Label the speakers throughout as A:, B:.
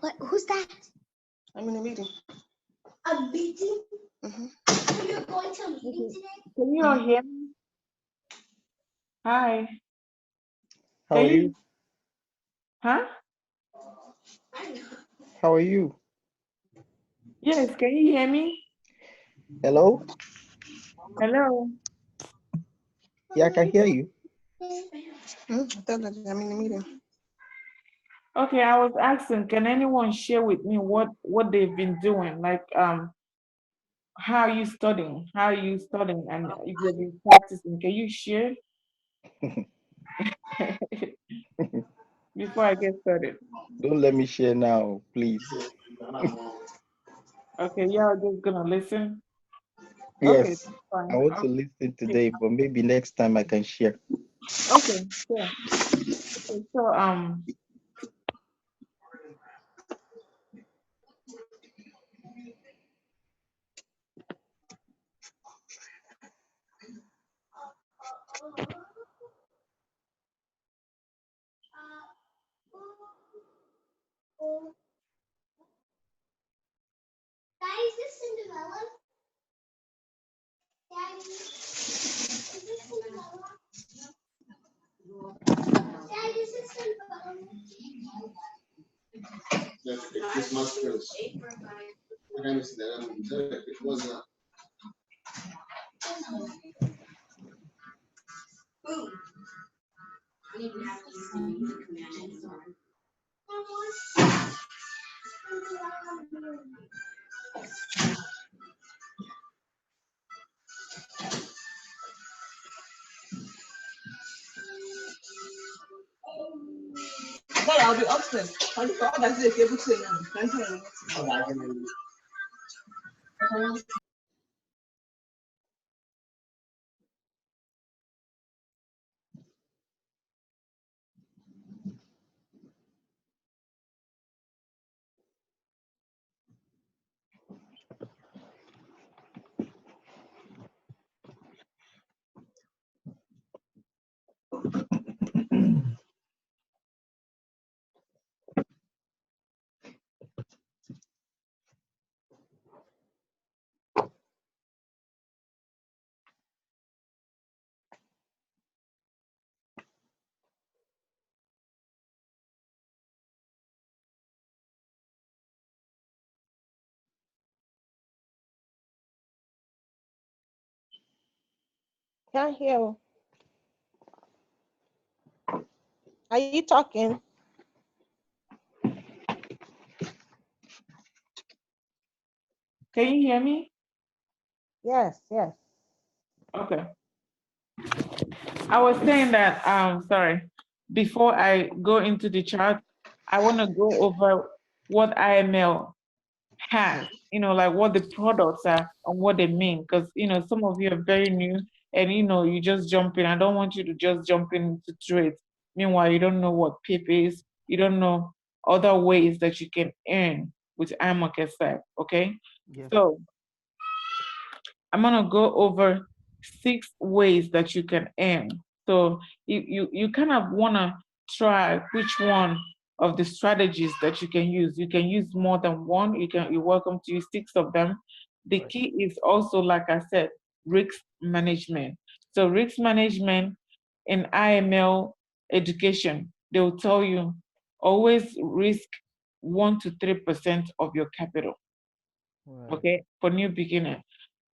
A: What? Who's that?
B: I'm in a meeting.
A: A meeting? So you're going to a meeting today?
C: Can you all hear me? Hi.
D: How are you?
C: Huh?
D: How are you?
C: Yes, can you hear me?
D: Hello?
C: Hello.
D: Yeah, I can hear you.
B: I thought that I'm in a meeting.
C: Okay, I was asking, can anyone share with me what they've been doing? Like, how are you studying? How are you studying? And if you've been practicing, can you share before I get started?
D: Don't let me share now, please.
C: Okay, y'all just gonna listen. Okay,
D: Yes,
C: fine.
D: I want to listen today, but maybe next time I can share.
C: Okay, sure. Okay, so
A: Daddy, is this Cinderella? Daddy, is this Cinderella? Daddy, is this Cinderella?
E: That's the Christmas first. I can see that. It was
B: I'll be upstairs. I'll be all that's it. Able to say
F: Can't hear. Are you talking?
C: can you hear me?
F: Yes, yes.
C: Okay. I was saying that, sorry, before I go into the chart, I want to go over what IML has, like what the products are and what they mean. Because, some of you are very new and, you just jump in. I don't want you to just jump into trade. Meanwhile, you don't know what PIP is. You don't know other ways that you can earn with Imarketslive, okay?
D: Yes.
C: So I'm gonna go over 6 ways that you can earn. So you kind of wanna try which one of the strategies that you can use. You can use more than one. You're welcome to use 6 of them. The key is also, like I said, risk management. So risk management in IML education, they will tell you always risk 1 to 3% of your capital.
D: Right.
C: Okay, for new beginner,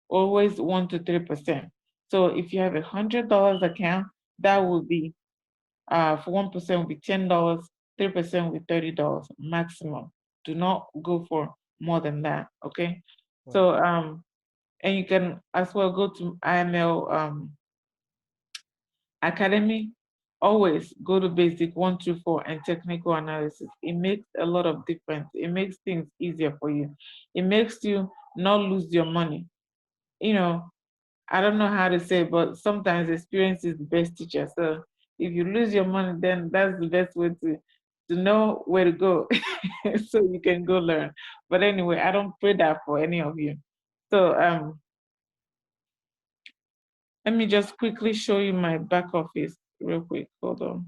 C: always 1 to 3%. So if you have $100 account, that will be for 1% will be $10, 3% will be $30 maximum. Do not go for more than that. Okay.
D: Right.
C: So and you can as well go to IML Academy. Always go to basic 1 through 4 and technical analysis. It makes a lot of difference. It makes things easier for you. It makes you not lose your money. I don't know how to say, but sometimes experience is the best teacher. So if you lose your money, then that's the best way to know where to go so you can go learn. But anyway, I don't pray that for any of you. So let me just quickly show you my back office real quick. Hold on.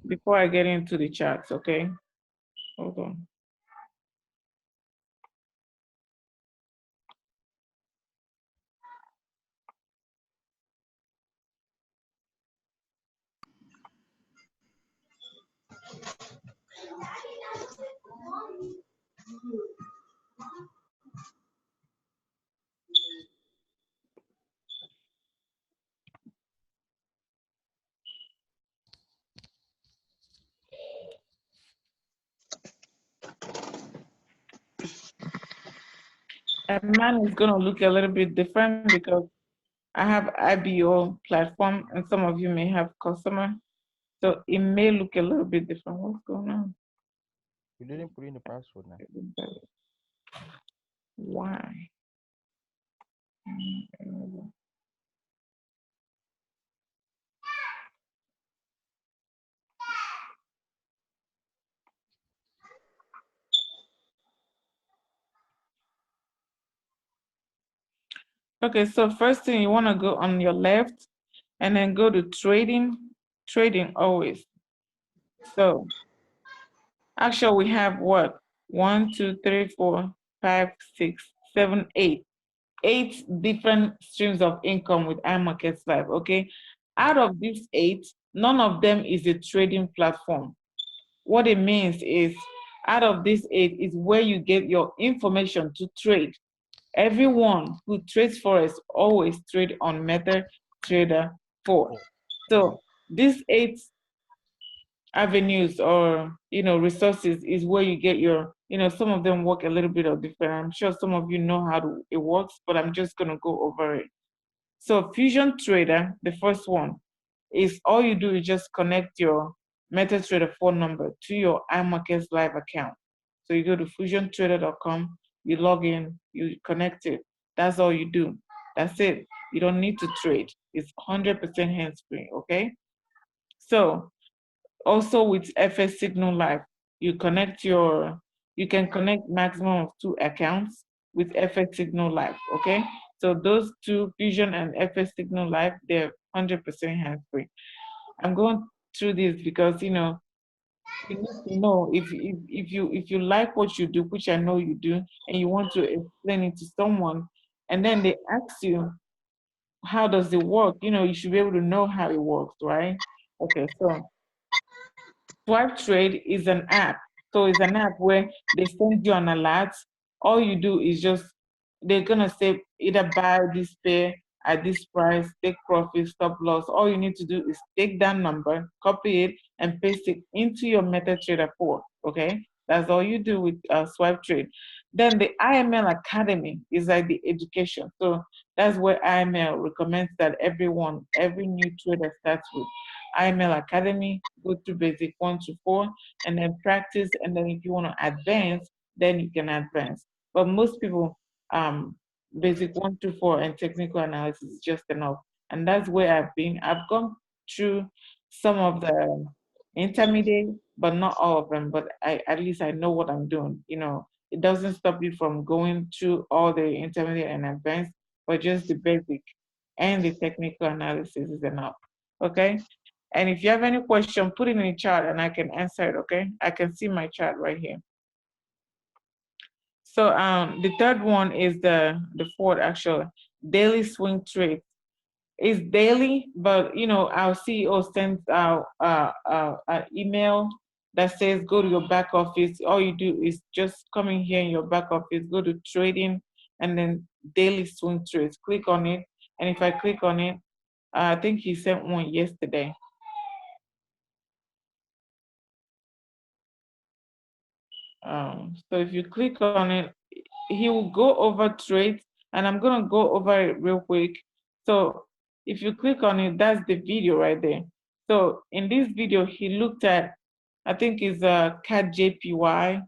C: Before I get into the charts, okay? Hold on. And mine is gonna look a little bit different because I have IBO platform and some of you may have customer. So it may look a little bit different. What's going on?
D: You didn't put in the password now.
C: Why? Okay, so first thing you want to go on your left and then go to trading always. So actually we have what? 1, 2, 3, 4, 5, 6, 7, 8. 8 different streams of income with Imarketslive, okay? Out of these 8, none of them is a trading platform. What it means is out of these 8 is where you get your information to trade. Everyone who trades Forex always trade on MetaTrader 4. So these 8 avenues or resources is where you get your some of them work a little bit of different. I'm sure some of you know how it works, but I'm just going to go over it. So Fusion Trader, the first one, is all you do is just connect your MetaTrader 4 number to your Imarketslive account. So you go to fusiontrader.com, you log in, you connect it. That's all you do. That's it. You don't need to trade. It's 100% hands-free, okay? So also with FS Signal Live, you can connect maximum of 2 accounts with FS Signal Live, okay? So those two, Fusion and FS Signal Live, they're 100% hands-free. I'm going through this because you need to know if you like what you do, which I know you do, and you want to explain it to someone, and then they ask you, how does it work? You should be able to know how it works, right? Okay, so Swipe Trade is an app. So it's an app where they send you an alert. All you do is they're gonna say either buy this pair at this price, take profit, stop loss. All you need to do is take that number, copy it, and paste it into your MetaTrader 4. Okay, that's all you do with Swipe Trade. Then the IML Academy is like the education. So that's where IML recommends that every new trader starts with. IML Academy, go to basic 1 to 4, and then practice. And then if you want to advance, then you can advance. But most people, basic 1 to 4 and technical analysis is just enough. And that's where I've been. I've gone through some of the intermediate, but not all of them. But at least I know what I'm doing. It doesn't stop you from going through all the intermediate and advanced, but just the basic and the technical analysis is enough. Okay. And if you have any question, put it in the chat and I can answer it, okay? I can see my chat right here. So the third one is the fourth, actually, daily swing trade. It's daily, but our CEO sends out an email that says go to your back office. All you do is just come in here in your back office, go to trading, and then daily swing trades. Click on it, and if I click on it, I think he sent one yesterday. So if you click on it, he will go over trades, and I'm gonna go over it real quick. So if you click on it, that's the video right there. So in this video, he looked at, I think it's CAD JPY,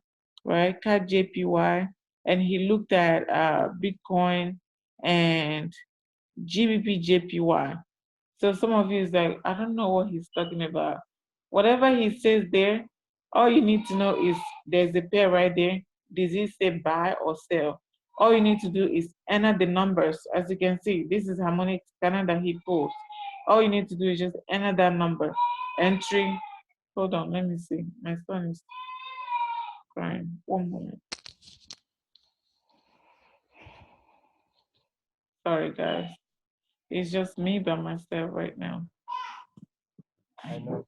C: right? CAD JPY, and he looked at Bitcoin and GBP JPY. So some of you is like, I don't know what he's talking about. Whatever he says there, all you need to know is there's a pair right there. Does it say buy or sell? All you need to do is enter the numbers. As you can see, this is harmonic scanner that he pulls. All you need to do is just enter that number. Entry. Hold on, let me see. My son is crying. 1 moment. Sorry, guys. It's just me by myself right now.
D: I know.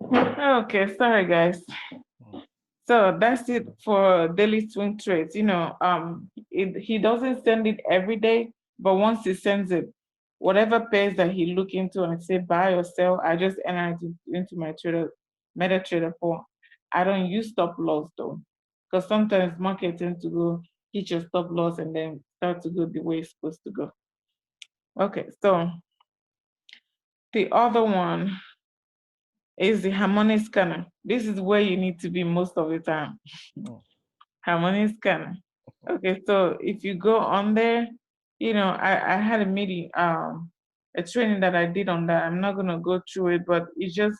C: Okay, sorry guys.
D: Mm.
C: So that's it for daily swing trades. He doesn't send it every day, but once he sends it, whatever pairs that he look into and say buy or sell, I just enter it into my MetaTrader 4. I don't use stop loss though, because sometimes market tend to go hit your stop loss and then start to go the way it's supposed to go. Okay, so the other one is the harmonic scanner. This is where you need to be most of the time.
D: Mm.
C: Harmony scanner. Okay, so if you go on there, I had a meeting, a training that I did on that. I'm not gonna go through it, but it's just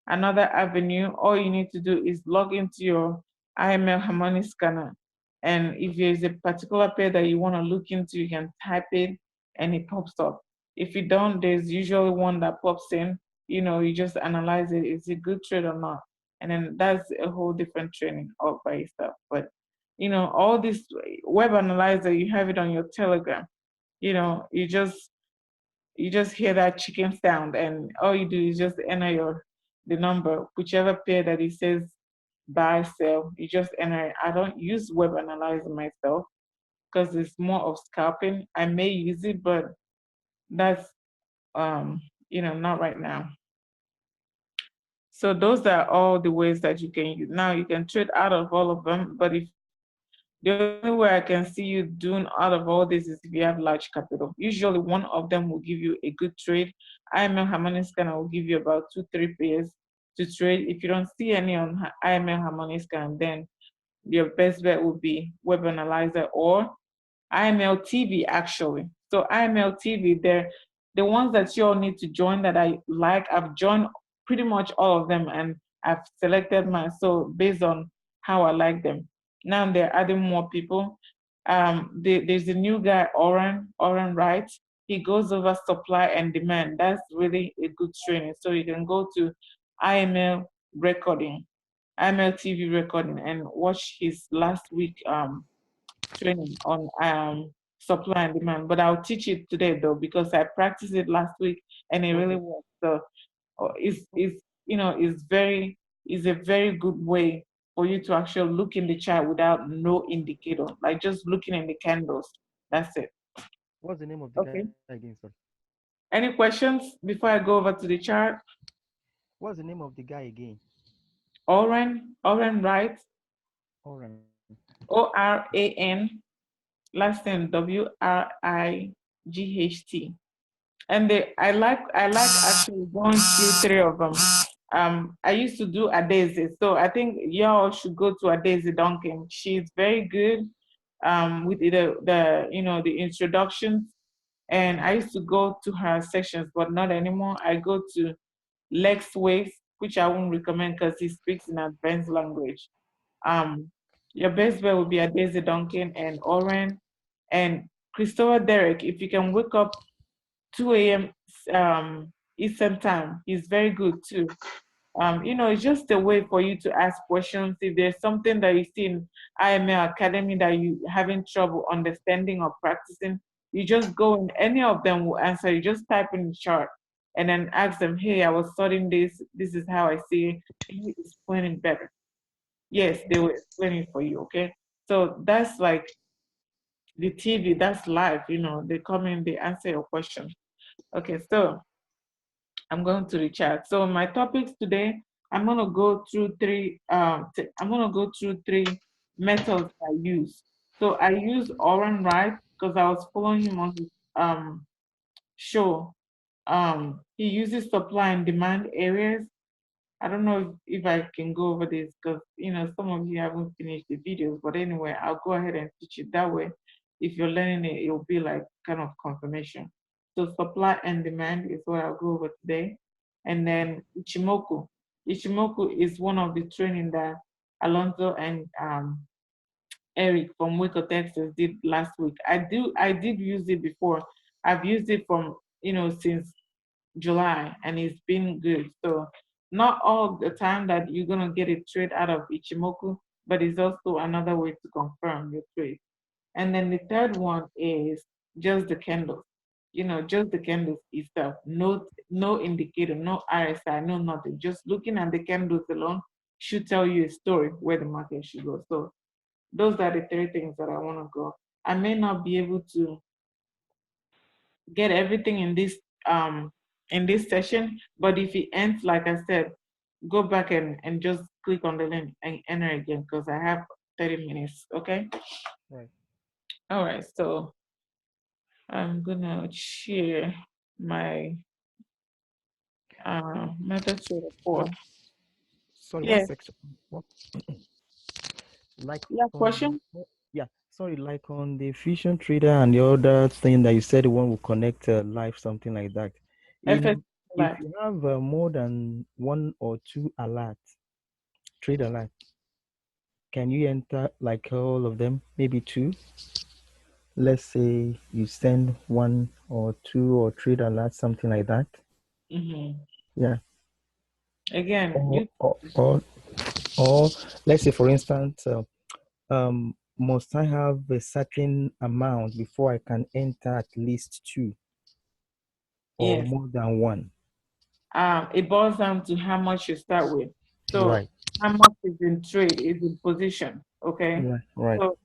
C: another avenue. All you need to do is log into your IML Harmony scanner, and if there's a particular pair that you want to look into, you can type it, and it pops up. If you don't, there's usually one that pops in. You just analyze it. Is it good trade or not? And then that's a whole different training all by itself. But all this web analyzer, you have it on your Telegram. You just hear that chicken sound, and all you do is just enter the number, whichever pair that it says buy, sell, you just enter it. I don't use web analyzer myself because it's more of scalping. I may use it, but that's not right now. So those are all the ways that you can use. Now you can trade out of all of them, but if the only way I can see you doing out of all this is if you have large capital. Usually one of them will give you a good trade. IML Harmonic Scanner will give you about 2-3 pairs to trade. If you don't see any on IML Harmonic Scanner, then your best bet would be Web Analyzer or IML TV actually. So IML TV, they're the ones that you all need to join that I like. I've joined pretty much all of them and I've selected mine. So based on how I like them. Now they're adding more people. There's a new guy, Oren Wright. He goes over supply and demand. That's really a good training. So you can go to IML recording, IML TV recording, and watch his last week training on supply and demand. But I'll teach it today though because I practiced it last week and it
D: What's
C: really
D: the
C: works. So is a very good way for you to actually look in the chart without no indicator, like just looking in the candles. That's it.
D: what's the name of the guy
C: Okay.
D: again, sir?
C: Any questions before I go over to the chart?
D: What's the name of the guy again?
C: Oren Wright,
D: Oran.
C: Oran, last name Wright. And I like actually going through three of them. I used to do Adese, so I think y'all should go to Adese Duncan. She's very good with the introductions, and I used to go to her sections, but not anymore. I go to Lex Ways, which I won't recommend because he speaks in advanced language. Um, your best bet would be Adese Duncan and Oren and Christopher Derek. If you can wake up 2 a.m. Eastern time. He's very good too. It's just a way for you to ask questions. If there's something that you see in IML Academy that you having trouble understanding or practicing, you just go in. Any of them will answer. You just type in the chart and then ask them, "Hey, I was studying this. This is how I see it. Can you explain it better?" Yes, they will explain it for you. Okay, so that's like the TV. That's live. They come in, they answer your question. Okay, so I'm going to the chat. So my topics today, I'm gonna go through three. I'm gonna go through three methods I use. So I use Oren Wright because I was following him on his show. He uses supply and demand areas. I don't know if I can go over this because some of you haven't finished the videos, but anyway, I'll go ahead and teach it that way. If you're learning it, it'll be like kind of confirmation. So supply and demand is what I'll go over today. And then Ichimoku. Ichimoku is one of the training that Alonso and Eric from Waco, Texas did last week. I did use it before. I've used it from since July, and it's been good. So not all the time that you're gonna get a trade out of Ichimoku, but it's also another way to confirm your trade. And then the third one is just the candles. just the candles itself. No indicator, no RSI, no nothing. Just looking at the candles alone should tell you a story where the market should go. So those are the three things that I want to go. I may not be able to get everything in this session, but if it ends, like I said, go back and just click on the link and enter again because I have 30 minutes. Okay.
D: Right.
C: All right. So I'm gonna share my method to report.
D: Sorry, one
C: Yeah.
D: section. What? Like
C: Yeah.
D: on
C: Question.
D: yeah, sorry, like on the Fusion Trader and the other thing that you said, the one will connect live, something like that.
C: FS
D: In if
C: Live.
D: you have more than one or two alerts, trade alerts, can you enter like all of them? Maybe two. Let's say you send one or two or trade alerts, something like that.
C: Mm-hmm.
D: Yeah.
C: Again,
D: Or
C: you.
D: or or, or let's say, for instance, must I have a certain amount before I can enter at least two or
C: Yes.
D: more than one?
C: It boils down to how much you start with. So
D: Right,
C: how much is in trade is in position. Okay.
D: right, right.
C: So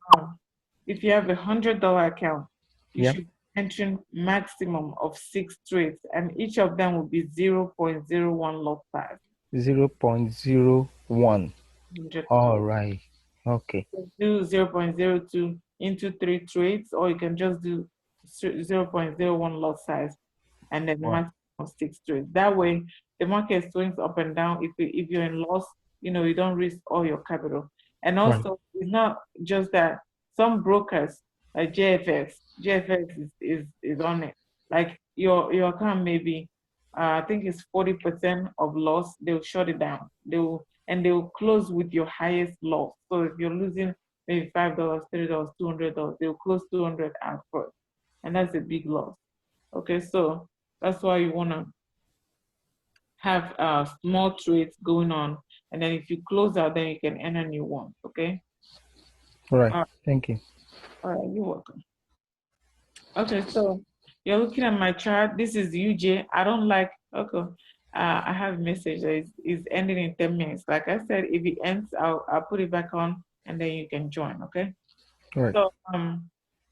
C: if you have $100 account, you
D: Yeah,
C: should enter maximum of 6 trades, and each of them will be 0.01 lot size.
D: 0.01.
C: 100.
D: All right. Okay.
C: Do 0.02 into 3 trades, or you can just do 0.01 lot size and then
D: Right,
C: maximum of 6 trades. That way, the market swings up and down. If you're in loss, you don't risk all your capital. And
D: right.
C: also, it's not just that. Some brokers like JFX is on it. Like your account may be, I think it's 40% of loss. They'll shut it down. They'll close with your highest loss. So if you're losing maybe $5, $30, $200, they'll close 200 at first, and that's a big loss. Okay, so that's why you want to have small trades going on, and then if you close out, then you can enter new ones. Okay.
D: Right.
C: All right.
D: Thank you.
C: All right. You're welcome. Okay, so you're looking at my chart. This is UJ. I don't like. Okay. I have a message that is ending in 10 minutes. Like I said, if it ends, I'll put it back on, and then you can join. Okay.
D: Right.
C: So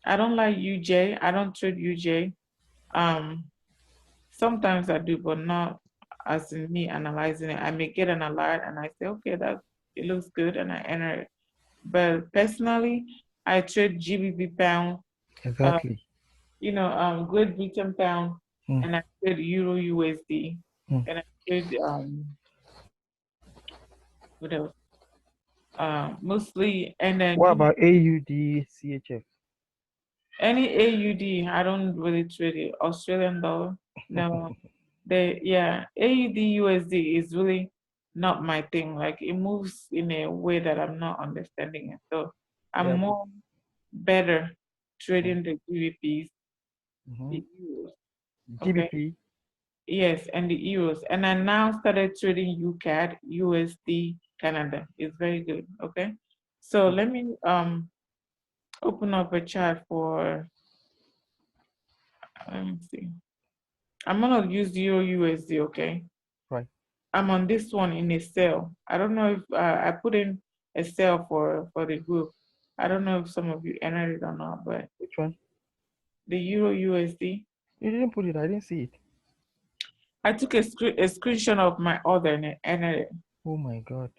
C: I don't like UJ. I don't trade UJ. Um, Sometimes I do, but not as in me analyzing it. I may get an alert and I say, okay, that it looks good, and I enter it. But personally, I trade GBP pound, uh,
D: Exactly.
C: Great Britain pound,
D: Mm,
C: and I trade Euro USD,
D: mm.
C: and I trade what else? Mostly, and then
D: What about AUD CHF?
C: any AUD. I don't really trade it. Australian dollar, no. AUD USD is really not my thing. Like it moves in a way that I'm not understanding it. So I'm
D: Yeah, but
C: more better
D: mm,
C: trading the GBPs,
D: mhm.
C: the euros. Okay.
D: GBP.
C: Yes, and the euros. And I now started trading UCAD, USD, Canada. It's very good. Okay. So let me open up a chart for, let me see. I'm gonna use Euro USD, okay?
D: Right.
C: I'm on this one in a sale. I don't know if I put in a sale for the group. I don't know if some of you entered it or not, but
D: Which one?
C: the Euro USD.
D: You didn't put it. I didn't see it.
C: I took a screenshot of my order and I entered it.
D: Oh my God.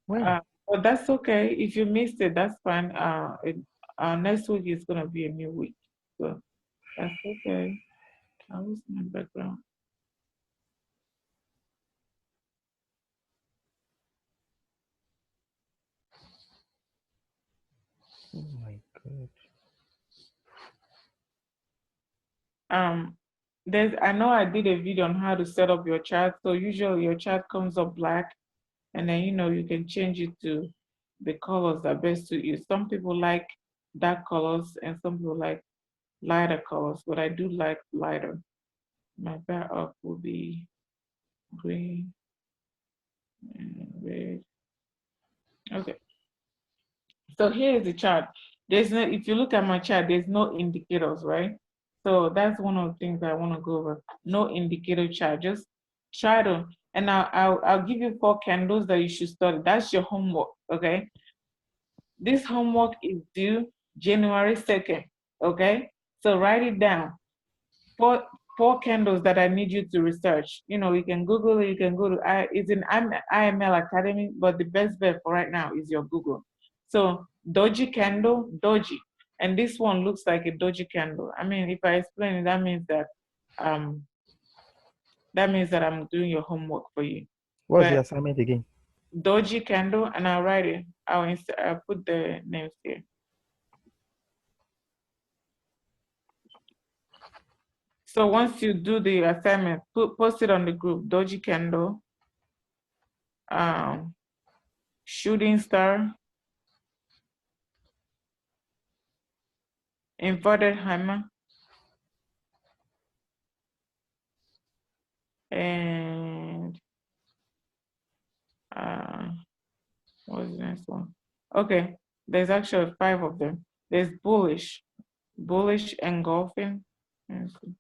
D: When?
C: But that's okay. If you missed it, that's fine. Next week is gonna be a new week, so that's okay. I was my background.
D: Oh my God.
C: I know I did a video on how to set up your chart. So usually your chart comes up black, and then you can change it to the colors that best suit you. Some people like dark colors and some people like lighter colors, but I do like lighter. My backup will be green and red. Okay, so here is the chart. There's no, if you look at my chart, there's no indicators, right? So that's one of the things I want to go over. No indicator chart. Just try to, and I'll give you 4 candles that you should study. That's your homework, okay? This homework is due January 2nd, okay? So write it down. Four candles that I need you to research. You know, you can Google it, you can go to, it's in IML Academy, but the best bet for right now is your Google. So doji candle, doji. And this one looks like a doji candle. I mean, if I explain it, that means that I'm doing your homework for you.
D: What's the
C: But
D: assignment again?
C: doji candle, and I'll write it. I'll put the names here. So once you do the assignment, post it on the group. Doji candle, shooting star, inverted hammer, and what's the next one? Okay, there's actually 5 of them. There's bullish engulfing. Let's see.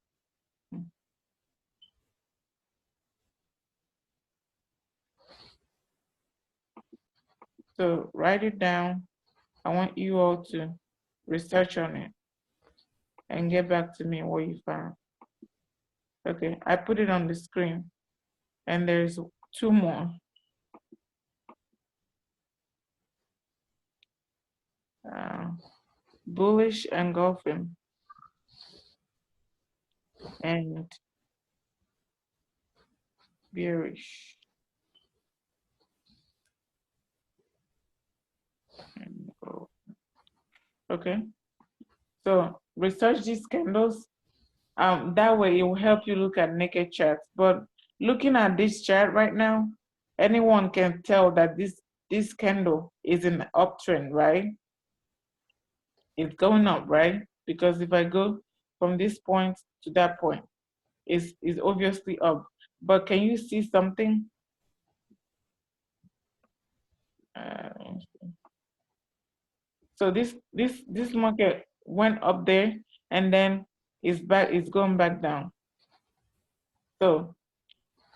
C: So write it down. I want you all to research on it and get back to me what you found. Okay, I put it on the screen, and there's 2 more. Bullish engulfing and bearish. Okay, so research these candles. That way it will help you look at naked charts. But looking at this chart right now, anyone can tell that this candle is an uptrend, right? It's going up, right? Because if I go from this point to that point, is obviously up. But can you see something? So this market went up there and then it's going back down. So,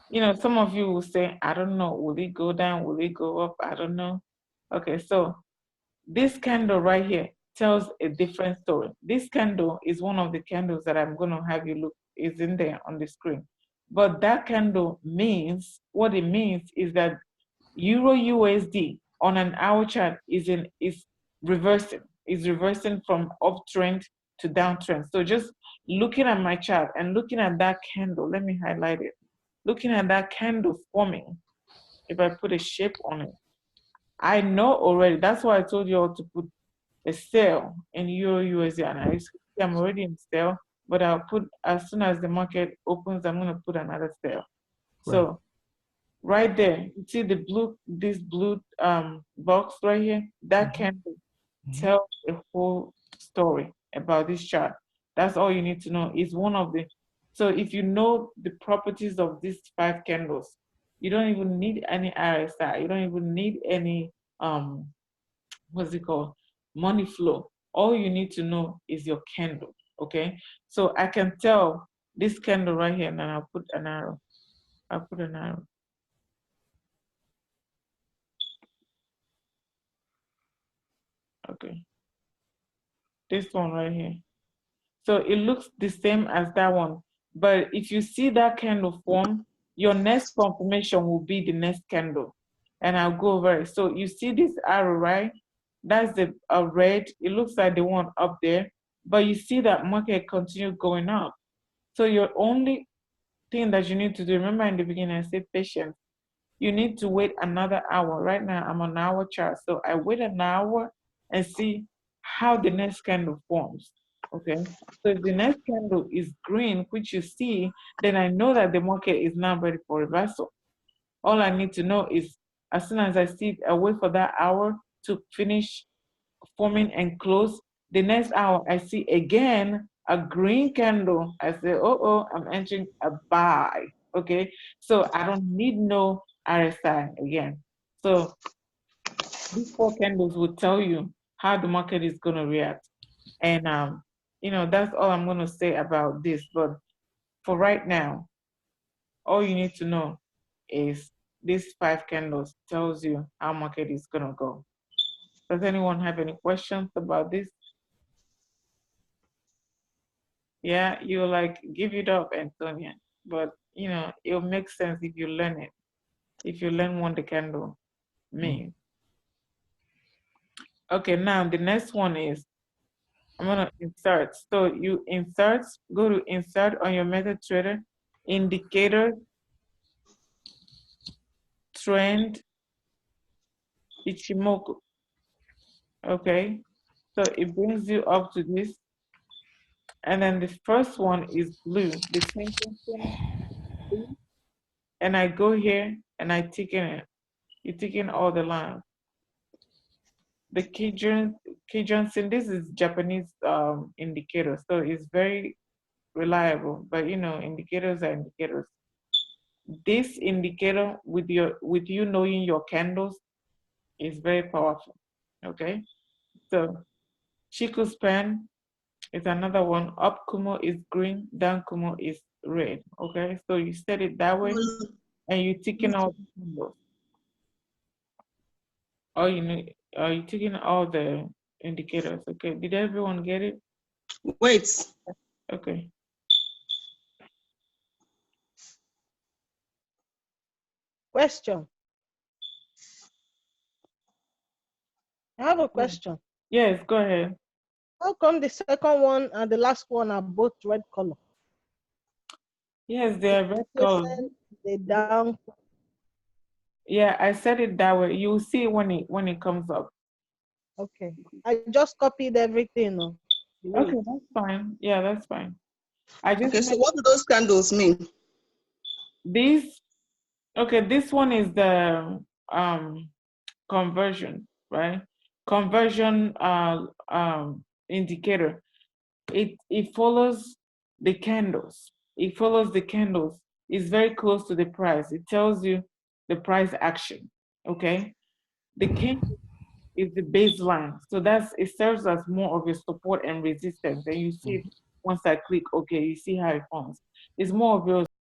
C: you know, some of you will say, I don't know, will it go down? Will it go up? I don't know. Okay, so this candle right here tells a different story. This candle is one of the candles that I'm going to have you look, is in there on the screen. But that candle means, what it means is that Euro USD on an hour chart is reversing from uptrend to downtrend. So just looking at my chart and looking at that candle, let me highlight it. Looking at that candle forming, if I put a shape on it, I know already. That's why I told you all to put a sell in Euro USD. And I'm already in sell, but I'll put, as soon as the market opens, I'm going to put another sell. So right there, you see this blue box right here? That candle tells a whole story about this chart. That's all you need to know. It's one of the, so if you know the properties of these 5 candles, you don't even need any RSI. You don't even need any, what's it called? Money flow. All you need to know is your candle, okay? So I can tell this candle right here, and then I'll put an arrow. Okay, this one right here. So it looks the same as that one, but if you see that candle form, your next confirmation will be the next candle, and I'll go over it. So you see this arrow, right? That's the red. It looks like the one up there, but you see that market continue going up. So your only thing that you need to do, remember in the beginning I said patience. You need to wait another hour. Right now I'm on hour chart, so I wait an hour and see how the next candle forms. Okay, so if the next candle is green, which you see, then I know that the market is now ready for reversal. All I need to know is, as soon as I see it, I wait for that hour to finish forming and close. The next hour, I see again a green candle. I say, oh, I'm entering a buy. Okay, so I don't need no RSI again. So these 4 candles will tell you how the market is going to react. And that's all I'm going to say about this. But for right now, all you need to know is these 5 candles tells you how market is going to go. Does anyone have any questions about this? Yeah, you like give it up, Antonia. But it'll make sense if you learn it. If you learn what the candle means. Okay, now the next one is I'm gonna insert. So you insert, go to insert on your MetaTrader, indicator, trend, Ichimoku. Okay, so it brings you up to this. And then the first one is blue, the twinkling thing, blue. And I go here and I tick in it. You tick in all the lines. The Kijun, this is Japanese indicator, so it's very reliable. But indicators are indicators. This indicator with you knowing your candles is very powerful. Okay, so Chico's pen is another one. Up Kumo is green, down Kumo is red. Okay, so you set it that way, and you taking all the symbols. All you need, you taking all the indicators. Okay, did everyone get it?
B: Wait.
C: Okay.
F: Question. I have a question.
C: Yes, go ahead.
F: How come the second one and the last one are both red color?
C: Yes, they are red color.
F: The down.
C: Yeah, I said it that way. You'll see when it comes up.
F: Okay. I just copied everything.
C: Okay, that's fine. Yeah, that's fine.
B: Okay, so what do those candles mean?
C: This one is the conversion, right? Conversion indicator. It follows the candles. It follows the candles. It's very close to the price. It tells you the price action. Okay. The candle is the baseline. So it serves as more of a support and resistance. And you see it once I click, okay, you see how it forms. It's more of your